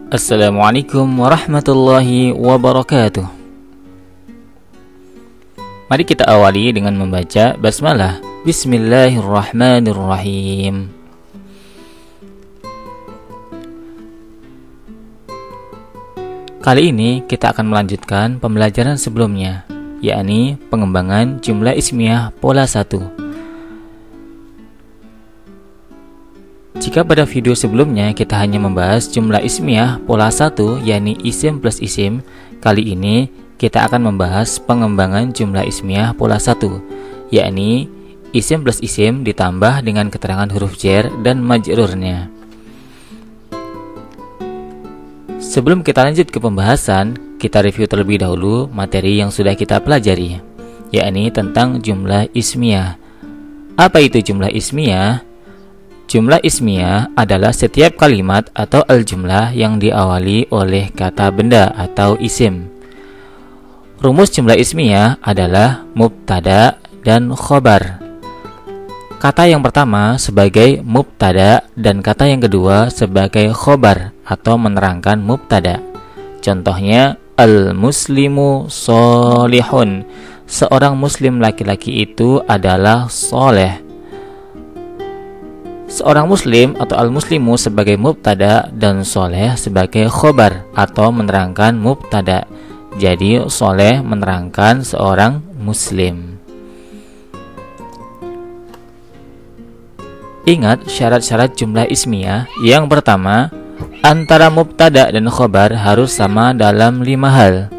Assalamualaikum warahmatullahi wabarakatuh. Mari kita awali dengan membaca basmalah. Bismillahirrahmanirrahim. Kali ini kita akan melanjutkan pembelajaran sebelumnya, yakni pengembangan jumlah ismiyah pola 1. Jika pada video sebelumnya kita hanya membahas jumlah ismiyah pola 1, yakni isim plus isim, kali ini kita akan membahas pengembangan jumlah ismiyah pola 1, yakni isim plus isim ditambah dengan keterangan huruf jar dan majrurnya. Sebelum kita lanjut ke pembahasan, kita review terlebih dahulu materi yang sudah kita pelajari, yakni tentang jumlah ismiyah. Apa itu jumlah ismiyah? Jumlah ismiyah adalah setiap kalimat atau al-jumlah yang diawali oleh kata benda atau isim. Rumus jumlah ismiyah adalah mubtada dan khobar. Kata yang pertama sebagai mubtada dan kata yang kedua sebagai khobar atau menerangkan mubtada. Contohnya, al-muslimu sholihun. Seorang muslim laki-laki itu adalah soleh. Seorang muslim atau al-muslimu sebagai mubtada dan soleh sebagai khobar atau menerangkan mubtada. Jadi soleh menerangkan seorang muslim. Ingat syarat-syarat jumlah ismiyah. Yang pertama, antara mubtada dan khobar harus sama dalam 5 hal,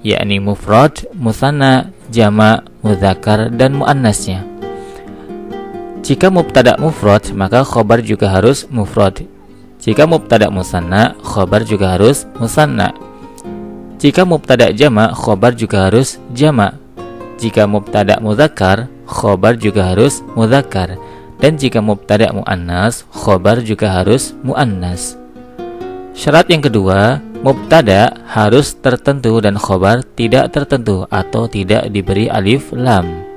yakni mufrad, musanna, jama', mudzakkar, dan muannasnya. Jika mubtada mufrad, maka khobar juga harus mufrad. Jika mubtada musanna, khobar juga harus musanna. Jika mubtada jama', khobar juga harus jama'. Jika mubtada mudzakkar, khobar juga harus mudzakkar. Dan jika mubtada muannas, khobar juga harus muannas. Syarat yang kedua, mubtada harus tertentu dan khobar tidak tertentu atau tidak diberi alif lam.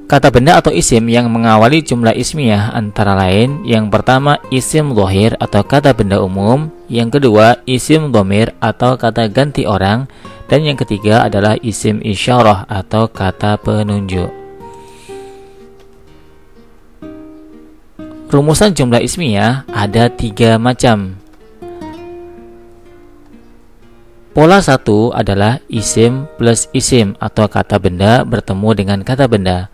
Kata benda atau isim yang mengawali jumlah ismiyah antara lain, yang pertama isim dhohir atau kata benda umum, yang kedua isim dhamir atau kata ganti orang, dan yang ketiga adalah isim isyarah atau kata penunjuk. Rumusan jumlah ismiyah ada 3 macam. Pola 1 adalah isim plus isim atau kata benda bertemu dengan kata benda.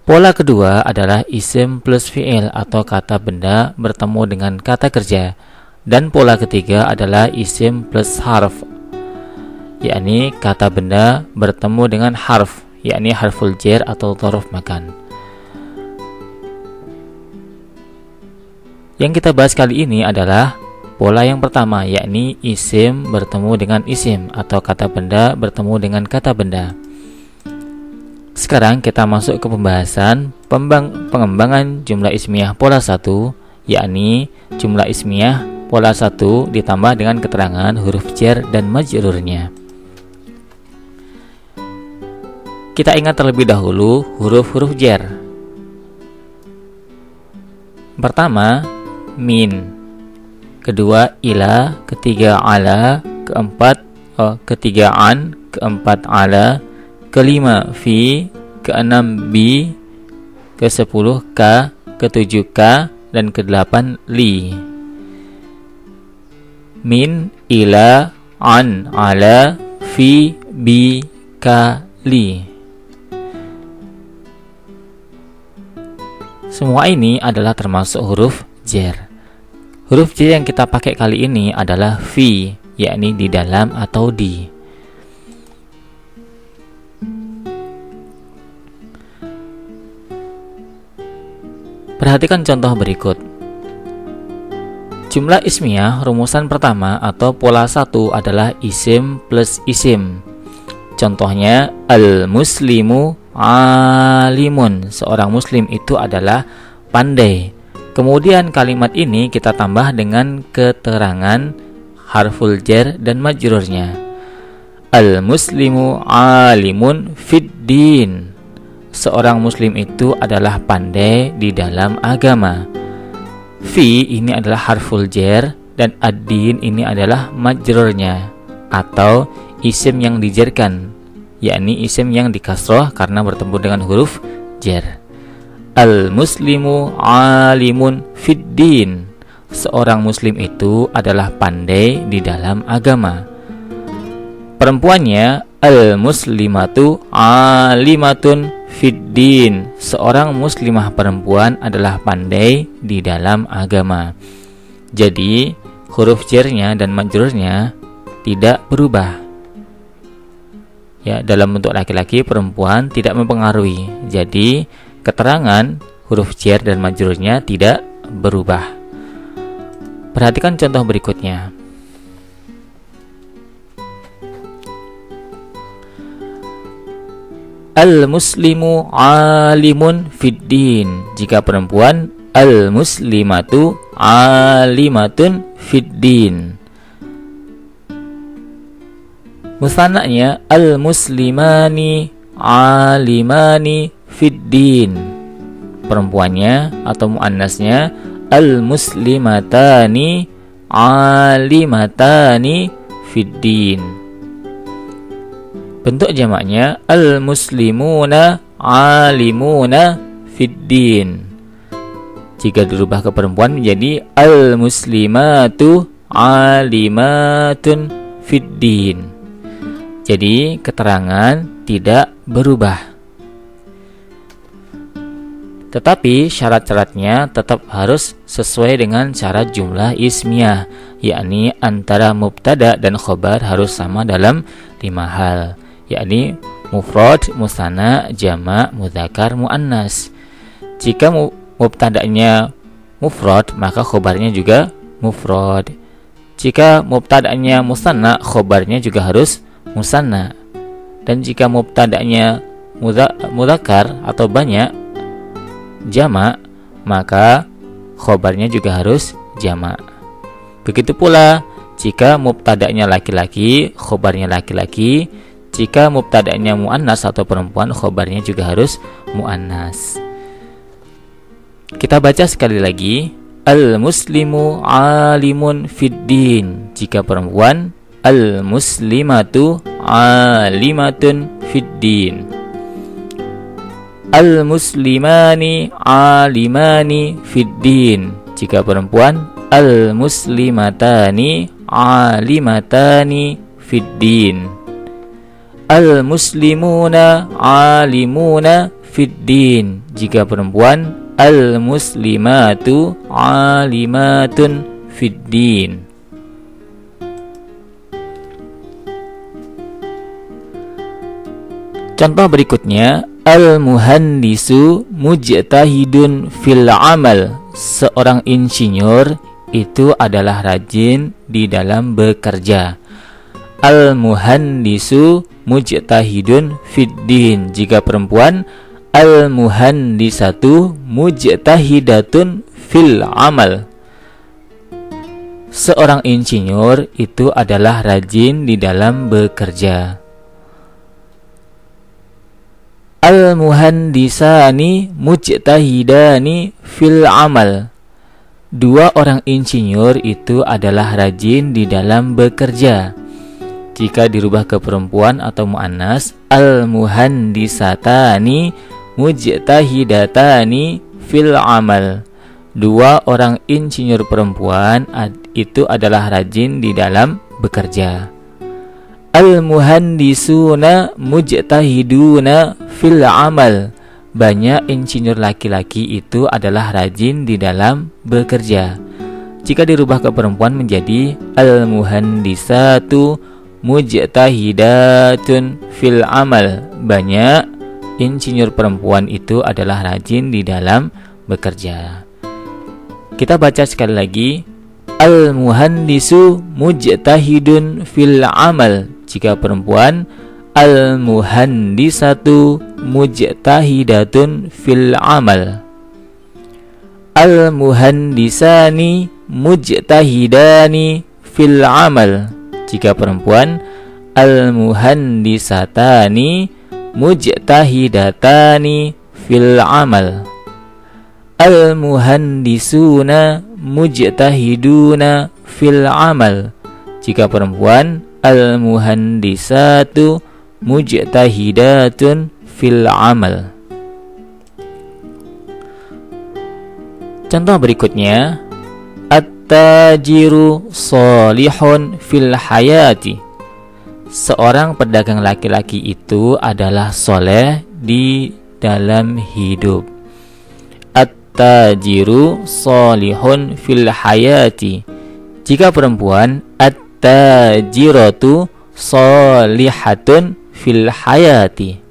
Pola kedua adalah isim plus fi'il atau kata benda bertemu dengan kata kerja. Dan pola ketiga adalah isim plus harf, yakni kata benda bertemu dengan harf, yakni harful jar atau dhorf makan. Yang kita bahas kali ini adalah pola yang pertama, yakni isim bertemu dengan isim atau kata benda bertemu dengan kata benda. Sekarang kita masuk ke pembahasan pengembangan jumlah ismiyah pola 1, yakni jumlah ismiyah pola 1 ditambah dengan keterangan huruf jar dan majrurnya. Kita ingat terlebih dahulu huruf-huruf jar. Pertama, min. Kedua, ila. Ketiga, ala. Ketiga, an. Keempat, ala. Kelima, fi. Keenam, bi. Ke-10, ka. Ke-7, ka. Dan ke-8, li. Min, ila, an, ala, fi, bi, ka, li. Semua ini adalah termasuk huruf jar. Huruf jar yang kita pakai kali ini adalah fi, yakni di dalam atau di. Perhatikan contoh berikut. Jumlah ismiyah rumusan pertama atau pola 1 adalah isim plus isim. Contohnya, al-muslimu alimun. Seorang muslim itu adalah pandai. Kemudian kalimat ini kita tambah dengan keterangan harful jar dan majrurnya. Al-muslimu alimun fid din. Seorang muslim itu adalah pandai di dalam agama. Fi ini adalah harful jar dan ad-din ini adalah majrurnya atau isim yang dijarkan, yakni isim yang dikasroh karena bertemu dengan huruf jar. Al-muslimu alimun fid din. Seorang muslim itu adalah pandai di dalam agama. Perempuannya al-muslimatu alimatun fid din. Seorang muslimah perempuan adalah pandai di dalam agama. Jadi huruf jarnya dan majrurnya tidak berubah. Ya, dalam bentuk laki-laki perempuan tidak mempengaruhi. Jadi keterangan huruf jar dan majrurnya tidak berubah. Perhatikan contoh berikutnya. Al-muslimu alimun fid din. Jika perempuan, al-muslimatu alimatun fid din. Musanaknya al-muslimani alimani fid din. Perempuannya atau muannasnya al-muslimatani alimatani fid din. Bentuk jamaknya al-muslimuna alimuna fid din. Jika dirubah ke perempuan menjadi al-muslimatu alimatun fid din. Jadi keterangan tidak berubah. Tetapi syarat-syaratnya tetap harus sesuai dengan syarat jumlah ismiyah, yakni antara mubtada dan khobar harus sama dalam 5 hal, yakni mufrad, musanna, jama', mudzakkar, muannas. Jika mubtada'nya mufrad, maka khobarnya juga mufrad. Jika mubtada'nya musanna, khobarnya juga harus musanna. Dan jika mubtada'nya mudzakkar atau banyak, jama', maka khobarnya juga harus jama'. Begitu pula jika mubtada'nya laki-laki, khobarnya laki-laki. Jika mubtada'nya muannas atau perempuan, khobarnya juga harus muannas. Kita baca sekali lagi. Al-muslimu alimun fid din. Jika perempuan, al-muslimatu alimatun fid din. Al-muslimani alimani fid din. Jika perempuan, al-muslimatani alimatani fid din. Al-muslimuna alimuna fid din. Jika perempuan, al-muslimatu alimatun fid din. Contoh berikutnya, al-muhandisu mujtahidun fil amal. Seorang insinyur itu adalah rajin di dalam bekerja. Al-muhandisu mujtahidun fid din. Jika perempuan, al-muhandisatu mujtahidatun fil amal. Seorang insinyur itu adalah rajin di dalam bekerja. Al-muhandisani mujtahidani fil amal. Dua orang insinyur itu adalah rajin di dalam bekerja. Jika dirubah ke perempuan atau muannas, al-muhandisatani mujtahidatani fil amal. Dua orang insinyur perempuan itu adalah rajin di dalam bekerja. Al-muhandisuna mujtahiduna fil amal. Banyak insinyur laki-laki itu adalah rajin di dalam bekerja. Jika dirubah ke perempuan menjadi al-muhandisatu mujtahidatun fil amal. Banyak insinyur perempuan itu adalah rajin di dalam bekerja. Kita baca sekali lagi. Al-muhandisu mujtahidun fil amal. Jika perempuan, al-muhandisatu mujtahidatun fil amal. Al-muhandisani mujtahidani fil amal. Jika perempuan, al-muhandisatani mujtahidatani fil amal. al-muhandisuna mujtahiduna fil amal. Jika perempuan, al-muhandisatu mujtahidatun fil amal. Contoh berikutnya, at-tajiru sholihun fil hayati. Seorang pedagang laki-laki itu adalah soleh di dalam hidup. At-tajiru sholihun fil hayati. Jika perempuan, at-tajiratu sholihatun fil hayati.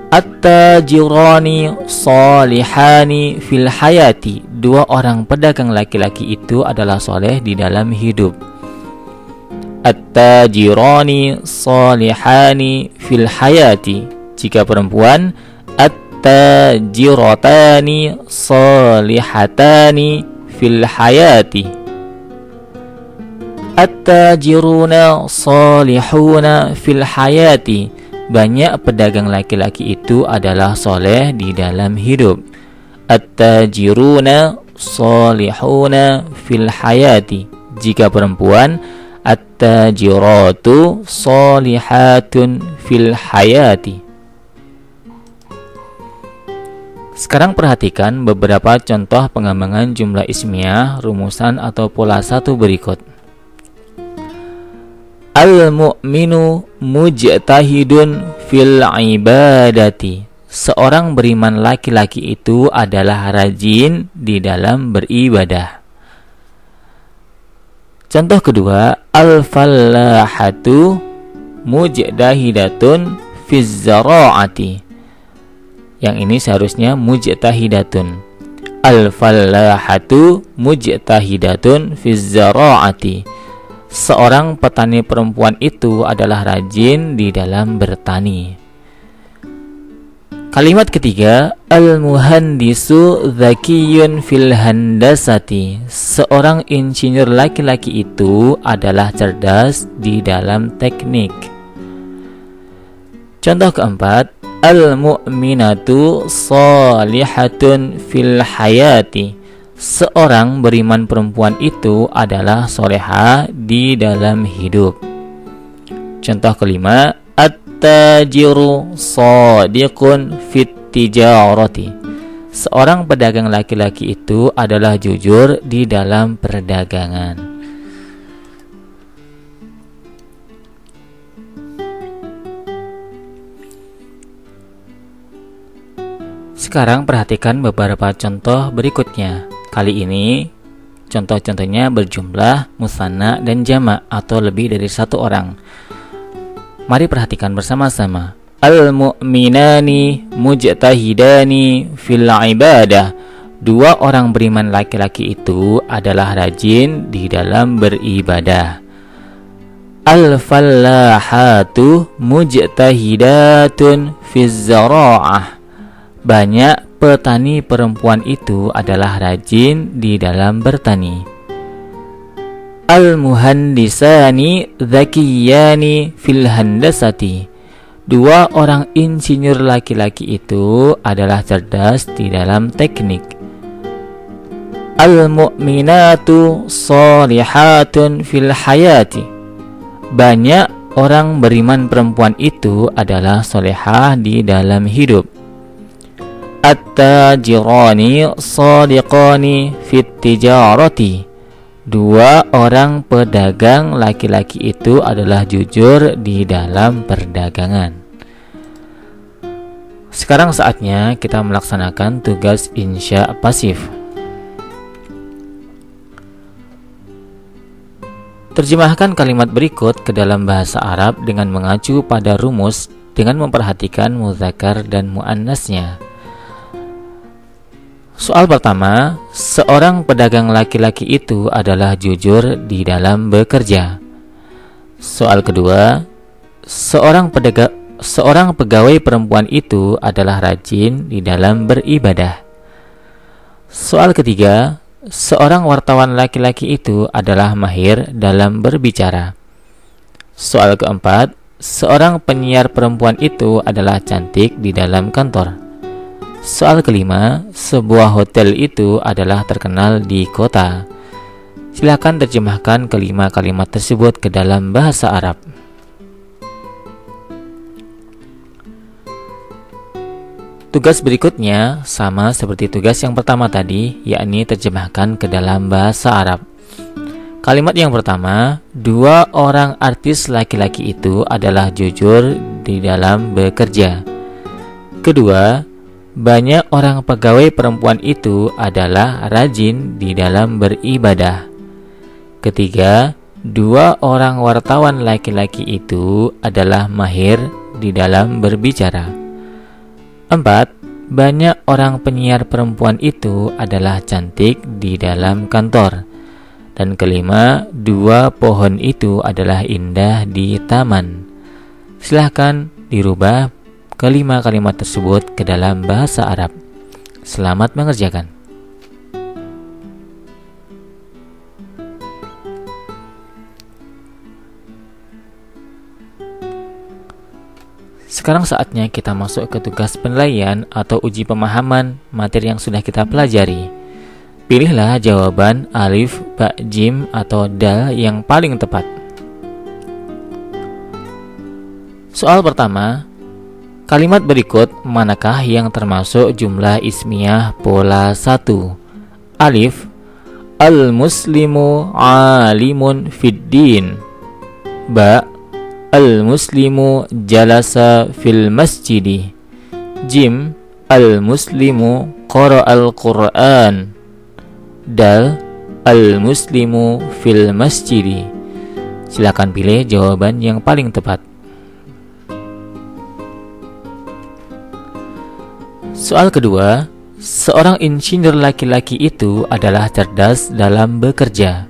At-tajirani sholihani fil hayati. Dua orang pedagang laki-laki itu adalah soleh di dalam hidup. At-tajirani sholihani fil hayati. Jika perempuan, at-tajiratani sholihatani fil hayati. At-tajiruna sholihuna fil hayati. Banyak pedagang laki-laki itu adalah soleh di dalam hidup. At-tajiruna sholihuna fil hayati. Jika perempuan, at-tajiratu sholihatun fil hayati. Sekarang perhatikan beberapa contoh pengembangan jumlah ismiyah, rumusan atau pola satu berikut. Al-mu'minu mujtahidun fil ibadati. Seorang beriman laki-laki itu adalah rajin di dalam beribadah. Contoh kedua, al-fallahatu mujtahidatun fiz zara'ati. Yang ini seharusnya mujtahidatun. Al-fallahatu mujtahidatun fiz zara'ati. Seorang petani perempuan itu adalah rajin di dalam bertani. Kalimat ketiga, al-muhandisu dzakiyun fil handasati. Seorang insinyur laki-laki itu adalah cerdas di dalam teknik. Contoh keempat, al-mu'minatu sholihatun fil hayati. Seorang beriman perempuan itu adalah soleha di dalam hidup. Contoh kelima, at-tajiru shadiqun fit tijarati. Seorang pedagang laki-laki itu adalah jujur di dalam perdagangan. Sekarang perhatikan beberapa contoh berikutnya. Kali ini contoh-contohnya berjumlah musanna dan jamak atau lebih dari satu orang. Mari perhatikan bersama-sama. Al-mu'minani mujtahidani fil ibadah. Dua orang beriman laki-laki itu adalah rajin di dalam beribadah. Al-fallahatu mujtahidatun fiz zara'ah. Banyak petani perempuan itu adalah rajin di dalam bertani. Al-muhandisani dzakiyani fil handasati. Dua orang insinyur laki-laki itu adalah cerdas di dalam teknik. Al-mu'minatu sholihatun fil hayati. Banyak orang beriman perempuan itu adalah solehah di dalam hidup. At-tajirani shadiqani fit tijarati. Dua orang pedagang laki-laki itu adalah jujur di dalam perdagangan. Sekarang saatnya kita melaksanakan tugas insya pasif. Terjemahkan kalimat berikut ke dalam bahasa Arab dengan mengacu pada rumus dengan memperhatikan muzakkar dan muannasnya. Soal pertama, seorang pedagang laki-laki itu adalah jujur di dalam bekerja. Soal kedua, seorang pegawai perempuan itu adalah rajin di dalam beribadah. Soal ketiga, seorang wartawan laki-laki itu adalah mahir dalam berbicara. Soal keempat, seorang penyiar perempuan itu adalah cantik di dalam kantor. Soal kelima, sebuah hotel itu adalah terkenal di kota. Silakan terjemahkan kelima kalimat tersebut ke dalam bahasa Arab. Tugas berikutnya sama seperti tugas yang pertama tadi, yakni terjemahkan ke dalam bahasa Arab. Kalimat yang pertama, dua orang artis laki-laki itu adalah jujur di dalam bekerja. Kedua, banyak orang pegawai perempuan itu adalah rajin di dalam beribadah. Ketiga, dua orang wartawan laki-laki itu adalah mahir di dalam berbicara. 4. Banyak orang penyiar perempuan itu adalah cantik di dalam kantor. Dan kelima, dua pohon itu adalah indah di taman. Silahkan dirubah kelima kalimat tersebut ke dalam bahasa Arab. Selamat mengerjakan. Sekarang saatnya kita masuk ke tugas penilaian atau uji pemahaman materi yang sudah kita pelajari. Pilihlah jawaban alif, ba, jim, atau dal yang paling tepat. Soal pertama, kalimat berikut manakah yang termasuk jumlah ismiyah pola 1? Alif, al-muslimu alimun fid-din. Ba, al-muslimu jalasa fil masjidi. Jim, al-muslimu qara'al Qur'an. Dal, al-muslimu fil masjidi. Silakan pilih jawaban yang paling tepat. Soal kedua, seorang insinyur laki-laki itu adalah cerdas dalam bekerja.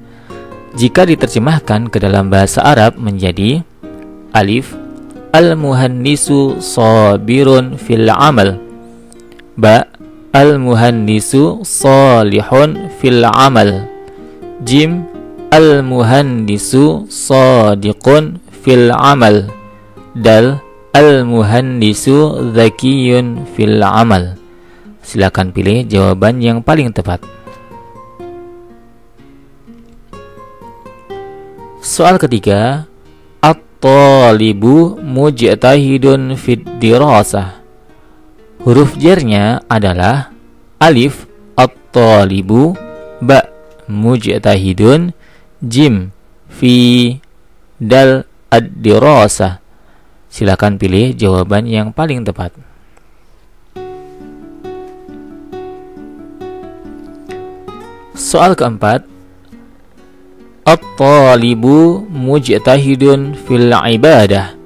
Jika diterjemahkan ke dalam bahasa Arab menjadi alif, al-muhannisu sabirun fil amal. Ba, al-muhannisu salihun fil amal. Jim, al-muhannisu sadiqun fil amal. Dal, al-muhannisu zakiyun fil amal. Silakan pilih jawaban yang paling tepat. Soal ketiga, at-talibu mujtahidun fid dirasah. Huruf jarnya adalah alif, at-talibu, ba, mujtahidun, jim, fi, dal, ad-dirasah. Silakan pilih jawaban yang paling tepat. Soal keempat, at-talibu mujtahidun fil ibadah.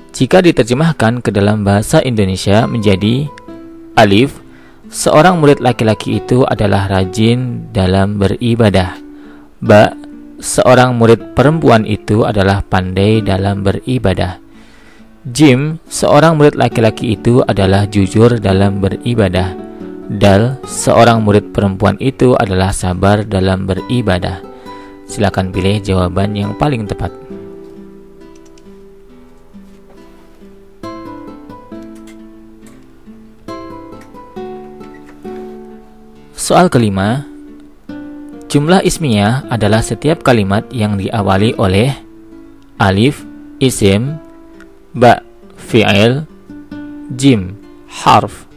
Jika diterjemahkan ke dalam bahasa Indonesia menjadi alif, seorang murid laki-laki itu adalah rajin dalam beribadah. Ba, seorang murid perempuan itu adalah pandai dalam beribadah. Jim, seorang murid laki-laki itu adalah jujur dalam beribadah. Dal, seorang murid perempuan itu adalah sabar dalam beribadah. Silakan pilih jawaban yang paling tepat. Soal kelima, jumlah ismiyah adalah setiap kalimat yang diawali oleh alif, isim, ba, fi'il, jim, harf,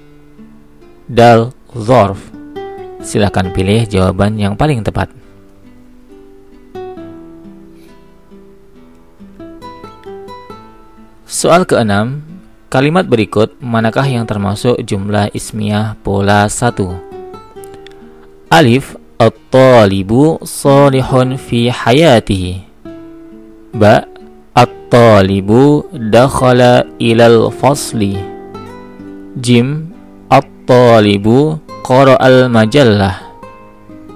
dal, dzarf. Silakan pilih jawaban yang paling tepat. Soal keenam, kalimat berikut manakah yang termasuk jumlah ismiyah pola 1? Alif, at-talibu salihun fi hayatihi. Ba, at-talibu dakhala ilal fasli. Jim, at-talibu qara'al majallah.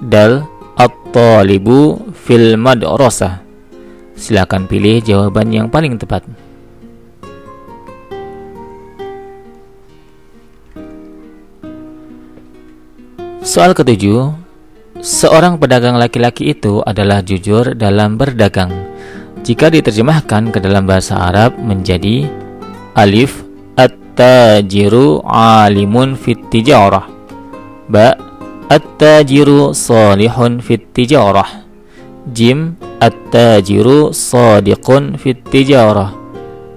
Dal, at-talibu fil madrasah. Silakan pilih jawaban yang paling tepat. Soal ketujuh, seorang pedagang laki-laki itu adalah jujur dalam berdagang. Jika diterjemahkan ke dalam bahasa Arab menjadi alif, at-tajiru alimun fit tijarah. Ba, at-tajiru salihun fit tijarah. Jim, at-tajiru sadiqun fit tijarah.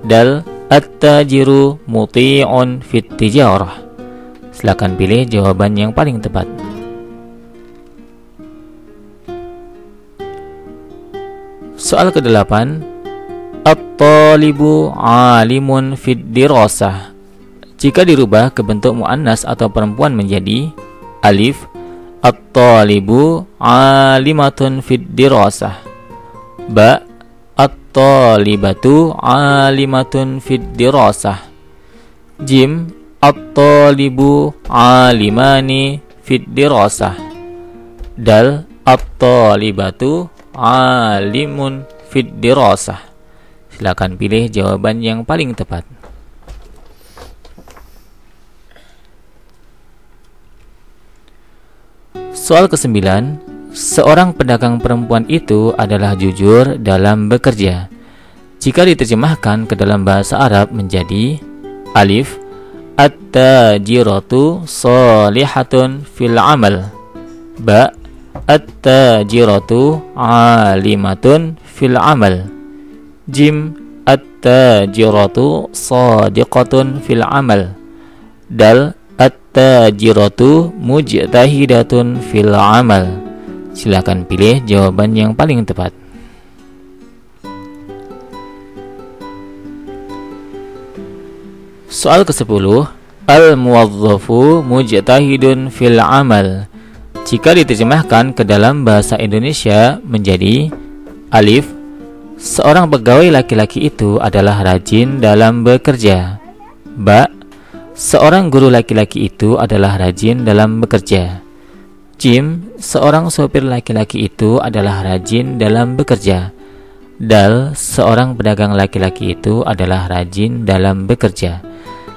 Dal, at-tajiru muti'un fit tijarah. Silakan pilih jawaban yang paling tepat. Soal ke-8, at-talibu alimun fid dirasah. Jika dirubah ke bentuk muannas atau perempuan menjadi alif, at-talibu alimatun fid dirasah. Ba, at-talibatu alimatun fid dirasah. Jim, at-talibu alimani fid dirasah. Dal, at-talibatu alimun fid dirasah. Silakan pilih jawaban yang paling tepat. Soal ke-9, seorang pedagang perempuan itu adalah jujur dalam bekerja. Jika diterjemahkan ke dalam bahasa Arab menjadi alif, at-tajiratu shalihatun fil amal. Ba, at-tajiratu alimatun fil amal. Jim, at-tajiratu sadiqatun fil amal. Dal, at-tajiratu mujtahidatun fil amal. Silakan pilih jawaban yang paling tepat. Soal ke-10, al-muwadzafu mujtahidun fil amal. Jika diterjemahkan ke dalam bahasa Indonesia menjadi alif, seorang pegawai laki-laki itu adalah rajin dalam bekerja. Ba, seorang guru laki-laki itu adalah rajin dalam bekerja. Jim, seorang sopir laki-laki itu adalah rajin dalam bekerja. Dal, seorang pedagang laki-laki itu adalah rajin dalam bekerja.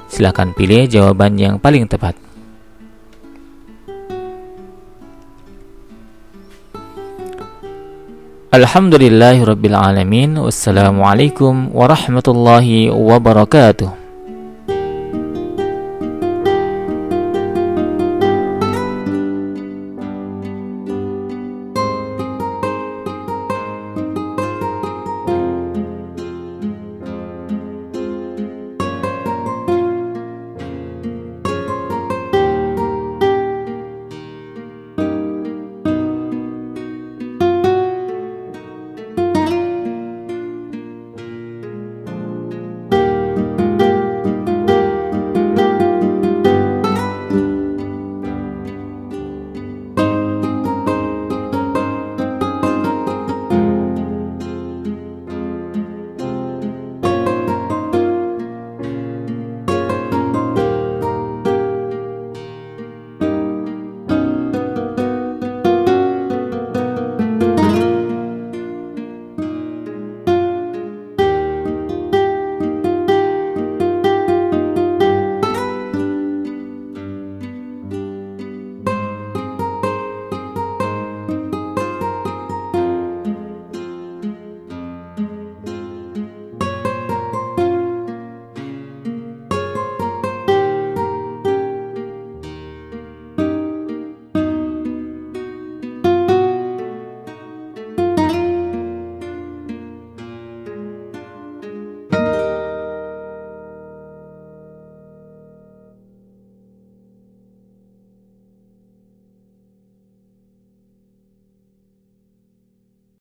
Silakan pilih jawaban yang paling tepat. Alhamdulillahirabbil alamin. Wassalamualaikum warahmatullahi wabarakatuh.